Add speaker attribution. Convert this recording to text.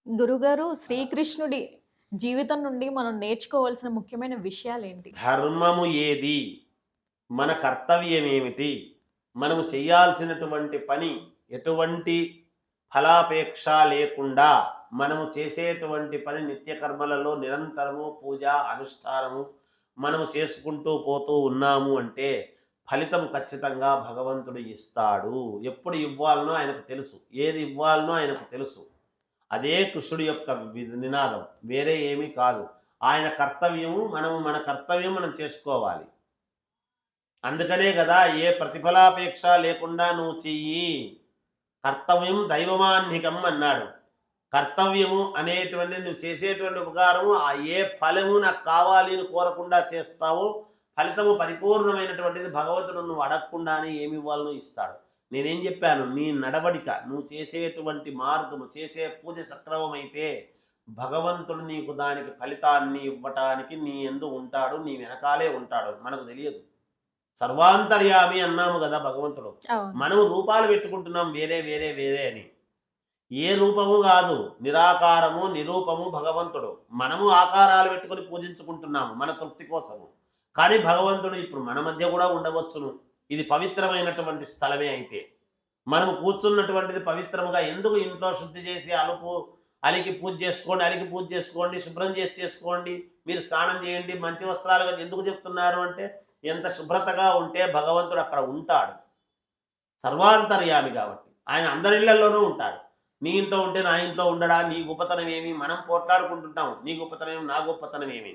Speaker 1: గురుగారు శ్రీకృష్ణుడి జీవితం నుండి మనం నేర్చుకోవాల్సిన ముఖ్యమైన విషయాలేంటి?
Speaker 2: ధర్మము ఏది? మన కర్తవ్యమేమిటి? మనము చేయాల్సినటువంటి పని ఎటువంటి ఫలాపేక్ష లేకుండా మనము చేసేటువంటి పని నిత్య కర్మలలో నిరంతరము పూజ, అనుష్ఠానము మనము చేసుకుంటూ పోతూ ఉన్నాము అంటే ఫలితం ఖచ్చితంగా భగవంతుడు ఇస్తాడు. ఎప్పుడు ఇవ్వాలనో ఆయనకు తెలుసు. ఏది ఇవ్వాలనో ఆయనకు తెలుసు. అదే కృష్ణుడి యొక్క నినాదం. వేరే ఏమీ కాదు. ఆయన కర్తవ్యము మన కర్తవ్యం మనం చేసుకోవాలి. అందుకనే గదా! ఏ ప్రతిఫలాపేక్ష లేకుండా నువ్వు చెయ్యి. కర్తవ్యం దైవమాన్నికం అన్నాడు. కర్తవ్యము అనేటువంటిది నువ్వు చేసేటువంటి ఉపకారము ఏ ఫలము నాకు కావాలి అని కోరకుండా చేస్తావో ఫలితము పరిపూర్ణమైనటువంటిది భగవంతుడు నువ్వు అడగకుండానే ఏమి ఇవ్వాలనో ఇస్తాడు. నేనేం చెప్పాను? నీ నడవడిక, నువ్వు చేసేటువంటి మార్గము, చేసే పూజ సక్రమమైతే భగవంతుడు నీకు దానికి ఫలితాన్ని ఇవ్వటానికి నీ యందు ఉంటాడు, నీ వెనకాలే ఉంటాడు. మనకు తెలియదు. సర్వాంతర్యామి అన్నాము కదా భగవంతుడు.
Speaker 1: అవును.
Speaker 2: మనం రూపాలు పెట్టుకుంటున్నాం వేరే వేరే వేరే అని. ఏ రూపము కాదు, నిరాకారము నిరూపము భగవంతుడు. మనము ఆకారాలు పెట్టుకొని పూజించుకుంటున్నాము మన తృప్తి కోసము. కానీ భగవంతుడు ఇప్పుడు మన మధ్య కూడా ఉండవచ్చును. ఇది పవిత్రమైనటువంటి స్థలమే అయితే. మనము కూర్చున్నటువంటిది పవిత్రముగా ఎందుకు ఇంట్లో శుద్ధి చేసి అలికి పూజ చేసుకోండి, అలికి పూజ చేసుకోండి, శుభ్రం చేసి చేసుకోండి, మీరు స్నానం చేయండి, మంచి వస్త్రాలు కట్టి ఎందుకు చెప్తున్నారు అంటే ఎంత శుభ్రతగా ఉంటే భగవంతుడు అక్కడ ఉంటాడు. సర్వాంతర్యామి కాబట్టి ఆయన అందరి ఇళ్లలోనూ ఉంటాడు. నీ ఇంట్లో ఉంటే నా ఇంట్లో ఉండడా, నీ గొప్పతనం ఏమి? మనం పోట్లాడుకుంటుంటాం, నీ గొప్పతనం ఏమి, నా గొప్పతనం ఏమి.